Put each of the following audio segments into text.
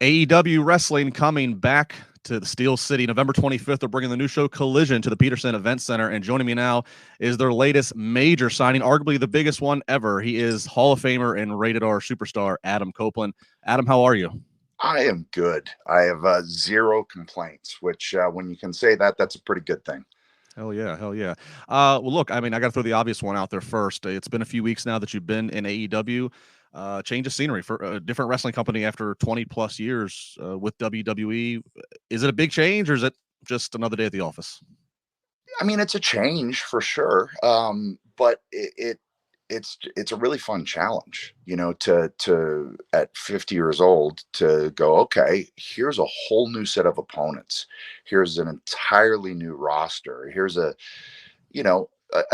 AEW Wrestling coming back to the Steel City November 25th. They're bringing the new show Collision to the Petersen Events Center, and joining me now is their latest major signing, arguably the biggest one ever. He is Hall of Famer and Rated R superstar Adam Copeland. Adam, how are you? I am good. I have zero complaints, which when you can say that, that's a pretty good thing. Hell yeah, hell yeah. Well, look, I mean, I got to throw the obvious one out there first. It's been a few weeks now that you've been in AEW. Change of scenery for a different wrestling company after 20 plus years with WWE. Is it a big change, or is it just another day at the office? I mean, it's a change for sure, but it's a really fun challenge, you know, to at 50 years old to go, okay, here's a whole new set of opponents. Here's an entirely new roster. Here's a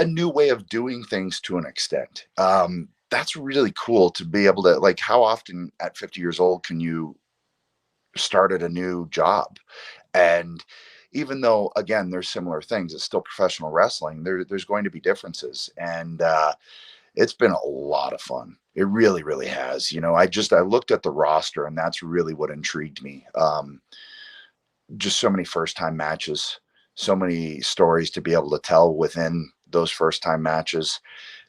new way of doing things to an extent. That's really cool to be able to, like, how often at 50 years old can you start at a new job? And even though, again, there's similar things, it's still professional wrestling. There's going to be differences. And it's been a lot of fun. It really, really has. You know, I looked at the roster, and that's really what intrigued me. Just so many first-time matches, so many stories to be able to tell within those first-time matches.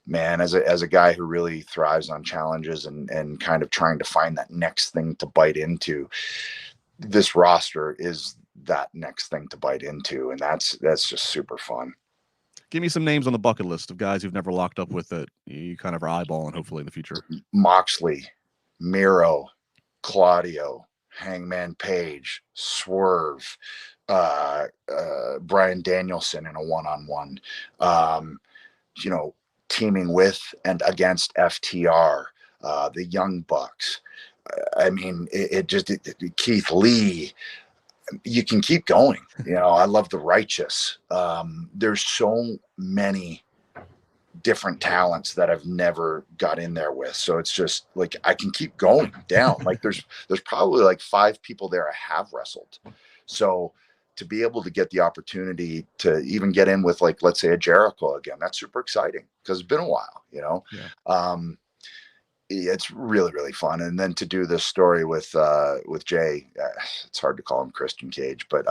Man, as a guy who really thrives on challenges and kind of trying to find that next thing to bite into, this roster is that next thing to bite into, and that's just super fun. Give me some names on the bucket list of guys you've never locked up with that you kind of are eyeballing, hopefully in the future. Moxley, Miro, Claudio, Hangman Page, Swerve, Bryan Danielson in a one-on-one, teaming with and against FTR, the Young Bucks. I mean, Keith Lee. You can keep going. You know, I love the Righteous. There's so many different talents that I've never got in there with. So it's just like, I can keep going down. Like there's probably like 5 people there I have wrestled. So to be able to get the opportunity to even get in with, like, let's say a Jericho again, that's super exciting because it's been a while, you know? Yeah. It's really, really fun. And then to do this story with Jay, it's hard to call him Christian Cage, but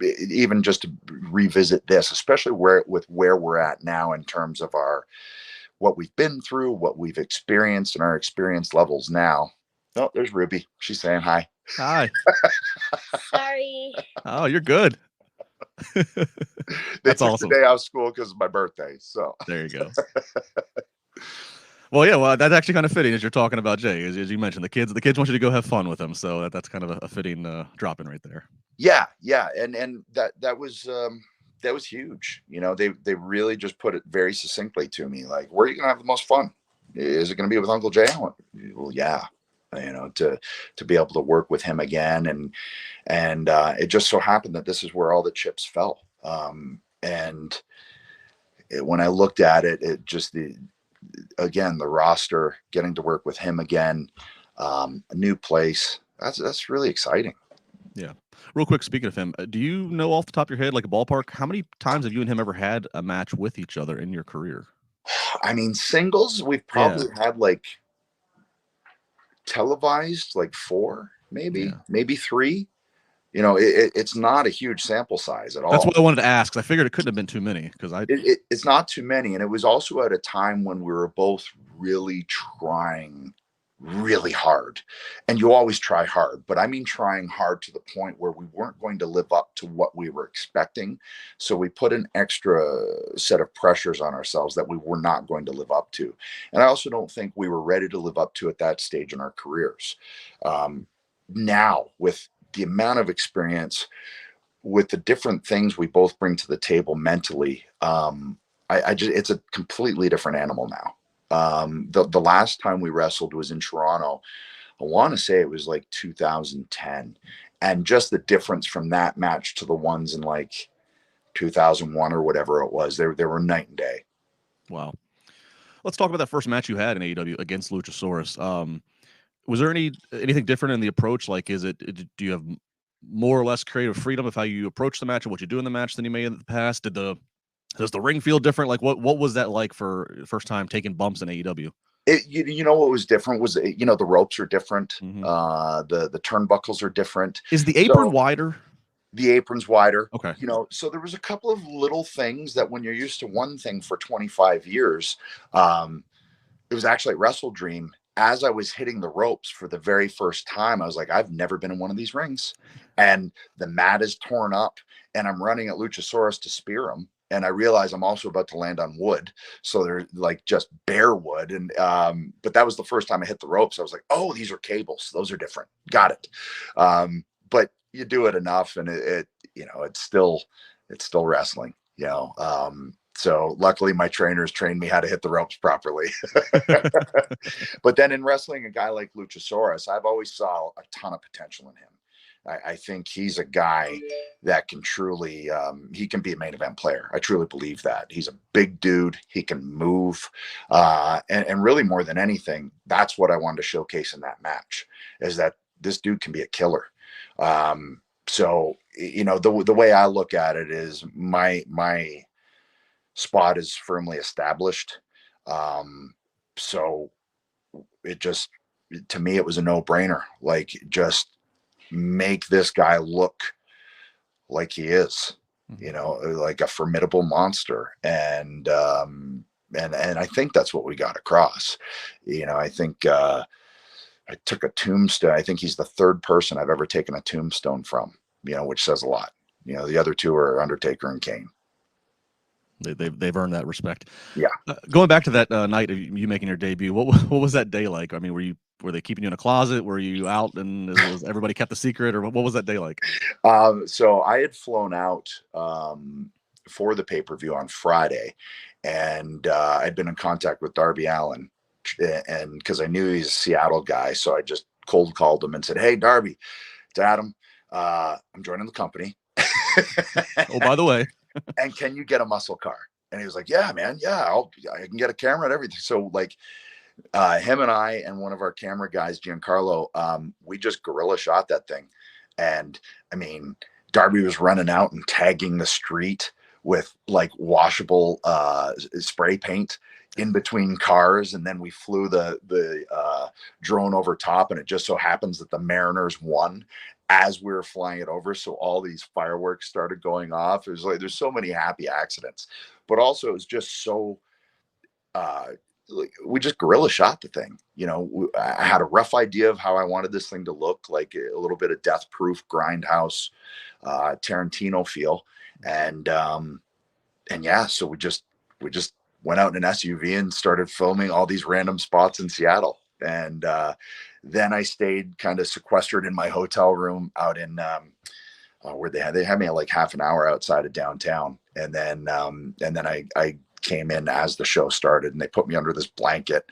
even just to revisit this, especially where we're at now in terms of what we've been through, what we've experienced, and our experience levels now. Oh, there's Ruby. She's saying hi. Hi. Sorry. Oh, you're good. That's awesome. The day out of school because of my birthday. So there you go. Well, yeah, well, that's actually kind of fitting as you're talking about Jay, as you mentioned, the kids want you to go have fun with him. So that's kind of a fitting drop in right there. Yeah. And that was huge. You know, they really just put it very succinctly to me. Like, where are you going to have the most fun? Is it going to be with Uncle Jay? Well, yeah, you know, to be able to work with him again. And it just so happened that this is where all the chips fell. When I looked at it, again, the roster, getting to work with him again, a new place, that's really exciting. Yeah. Real quick, speaking of him, do you know off the top of your head, like a ballpark, how many times have you and him ever had a match with each other in your career? I mean, singles, we've probably had like televised like 4, maybe 3. You know, it's not a huge sample size at all. That's what I wanted to ask, because I figured it couldn't have been too many. It's not too many, and it was also at a time when we were both really trying really hard. And you always try hard, but I mean trying hard to the point where we weren't going to live up to what we were expecting. So we put an extra set of pressures on ourselves that we were not going to live up to. And I also don't think we were ready to live up to at that stage in our careers. Now, with the amount of experience, with the different things we both bring to the table mentally, it's a completely different animal now. The last time we wrestled was in Toronto. I want to say it was like 2010, and just the difference from that match to the ones in like 2001 or whatever it was, they were night and day. Wow. Let's talk about that first match you had in AEW against Luchasaurus. Was there anything different in the approach? Like, do you have more or less creative freedom of how you approach the match and what you do in the match than you may in the past? Does the ring feel different? Like, what was that like for the first time taking bumps in AEW? You know what was different was, you know, the ropes are different. Mhm. The turnbuckles are different. Is the apron So wider? the apron's wider. Okay. You know, so there was a couple of little things that when you're used to one thing for 25 years, it was actually at Wrestle Dream. As I was hitting the ropes for the very first time, I was like, I've never been in one of these rings. And the mat is torn up, and I'm running at Luchasaurus to spear him. And I realize I'm also about to land on wood. So they're like just bare wood. And, but that was the first time I hit the ropes. I was like, oh, these are cables. Those are different. Got it. But you do it enough, and you know, it's still wrestling, you know. So luckily my trainers trained me how to hit the ropes properly. But then in wrestling, a guy like Luchasaurus, I've always saw a ton of potential in him. I think he's a guy that can truly, he can be a main event player. I truly believe that. He's a big dude. He can move. And really more than anything, that's what I wanted to showcase in that match, is that this dude can be a killer. So, you know, the way I look at it is my spot is firmly established. So it just, to me, it was a no-brainer. Like, just make this guy look like he is, you know, like a formidable monster. And I think that's what we got across. You know, I think I took a tombstone. I think he's the third person I've ever taken a tombstone from, you know, which says a lot. You know, the other two are Undertaker and Kane. They've earned that respect. Yeah. Going back to that night of you making your debut, what was that day like? I mean, were they keeping you in a closet? Were you out and was everybody kept the secret, or what was that day like? So I had flown out for the pay-per-view on Friday, and I'd been in contact with Darby Allin, and because I knew he's a Seattle guy, so I just cold called him and said, "Hey, Darby, it's Adam. I'm joining the company. Oh, by the way, and can you get a muscle car?" And he was like, "Yeah, man. Yeah, I can get a camera and everything." So like, him and I and one of our camera guys, Giancarlo, we just guerrilla shot that thing. And I mean, Darby was running out and tagging the street with like washable spray paint in between cars, and then we flew the drone over top, and it just so happens that the Mariners won as we were flying it over, so all these fireworks started going off. It was like, there's so many happy accidents, but also it was just so like, we just guerrilla shot the thing. You know, I had a rough idea of how I wanted this thing to look, like a little bit of Death Proof, Grindhouse, Tarantino feel. And yeah, so we just went out in an SUV and started filming all these random spots in Seattle. And then I stayed kind of sequestered in my hotel room out in where they had me like half an hour outside of downtown. And then I came in as the show started, and they put me under this blanket.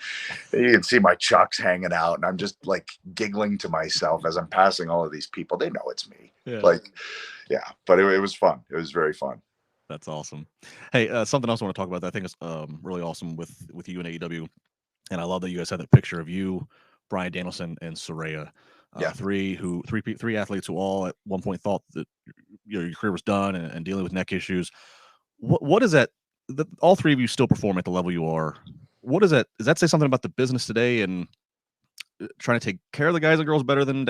You can see my chucks hanging out, and I'm just like giggling to myself as I'm passing all of these people. They know it's me. Yeah. Like, yeah, but it was fun. It was very fun. That's awesome. Hey, something else I want to talk about that I think is really awesome with you and AEW, and I love that you guys had that picture of you, Bryan Danielson, and Saraya. Three athletes who all at one point thought that your career was done and dealing with neck issues. What is that? All three of you still perform at the level you are. What is that? Does that say something about the business today and trying to take care of the guys and girls better than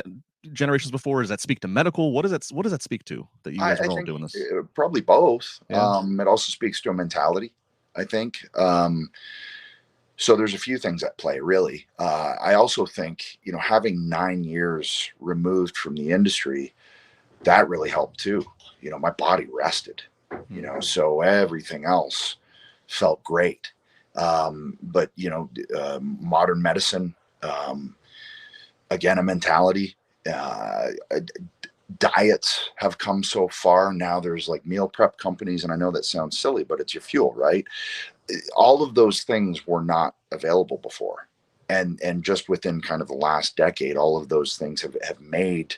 generations before? Does that speak to medical? What does that speak to that you guys are all doing this? Probably both. Yeah. It also speaks to a mentality, I think. So there's a few things at play, really. I also think, you know, having 9 years removed from the industry, that really helped too. You know, my body rested, you know, so everything else felt great. But, you know, modern medicine, again, a mentality, diets have come so far. Now there's like meal prep companies, and I know that sounds silly, but it's your fuel, right? All of those things were not available before. And just within kind of the last decade, all of those things have made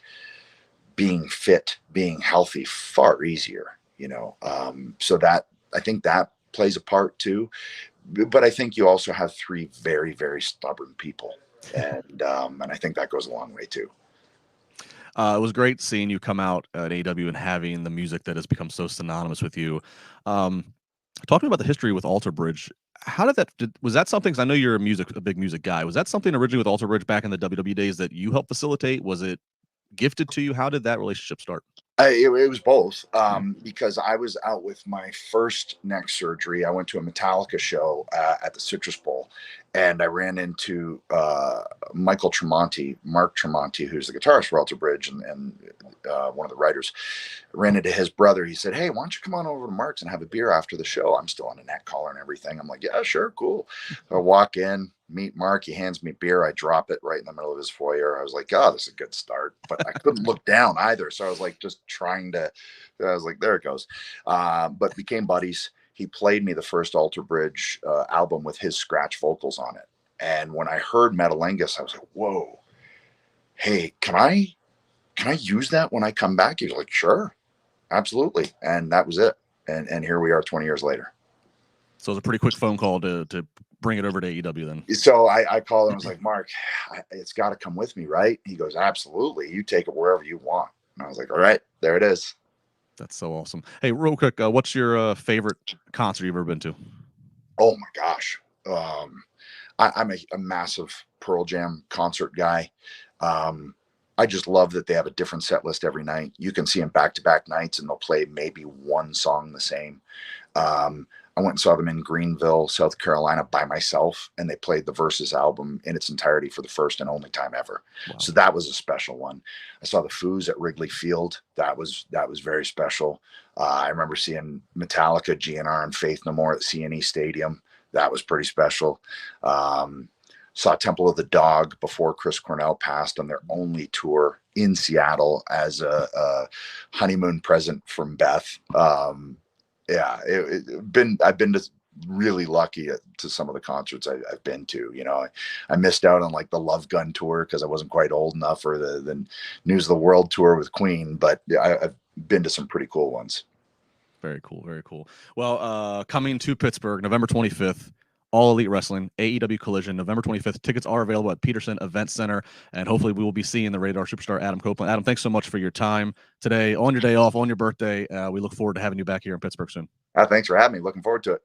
being fit, being healthy far easier, you know? So that, I think that plays a part too. But I think you also have three very, very stubborn people. And I think that goes a long way too. It was great seeing you come out at AEW and having the music that has become so synonymous with you. Talk to me about the history with Alter Bridge. How did that? Was that something? Because I know you're a big music guy. Was that something originally with Alter Bridge back in the WWE days that you helped facilitate? Was it gifted to you? How did that relationship start? It was both, because I was out with my first neck surgery. I went to a Metallica show at the Citrus Bowl, and I ran into Mark Tremonti, who's the guitarist for Alter Bridge and one of the writers. Ran into his brother. He said, "Hey, why don't you come on over to Mark's and have a beer after the show?" I'm still on a neck collar and everything. I'm like, "Yeah, sure, cool." So I walk in, meet Mark. He hands me beer. I drop it right in the middle of his foyer. I was like, "Oh, this is a good start," but I couldn't look down either. So I was like, just trying to. I was like, "There it goes," but became buddies. He played me the first Alter Bridge album with his scratch vocals on it, and when I heard Metalingus, I was like, "Whoa, hey, can I use that when I come back?" He was like, "Sure, absolutely," and that was it. And here we are 20 years later. So it was a pretty quick phone call to bring it over to AEW then. So I called him. I was like, "Mark, it's got to come with me, right?" He goes, "Absolutely. You take it wherever you want." And I was like, "All right, there it is." That's so awesome. Hey, real quick, what's your favorite concert you've ever been to? Oh my gosh. I'm a massive Pearl Jam concert guy. I just love that they have a different set list every night. You can see them back-to-back nights, and they'll play maybe one song the same. I went and saw them in Greenville, South Carolina by myself, and they played the Versus album in its entirety for the first and only time ever. Wow. So that was a special one. I saw the Foos at Wrigley Field. That was very special. I remember seeing Metallica, GNR, and Faith No More at CNE Stadium. That was pretty special. Saw Temple of the Dog before Chris Cornell passed on their only tour in Seattle as a honeymoon present from Beth. Yeah, I've been just really lucky to some of the concerts I've been to. You know, I missed out on like the Love Gun tour because I wasn't quite old enough, or the News of the World tour with Queen, but I've been to some pretty cool ones. Very cool, very cool. Well, coming to Pittsburgh, November 25th, All Elite Wrestling, AEW Collision, November 25th. Tickets are available at Petersen Events Center, and hopefully we will be seeing the Radar superstar Adam Copeland. Adam, thanks so much for your time today, on your day off, on your birthday. We look forward to having you back here in Pittsburgh soon. Thanks for having me. Looking forward to it.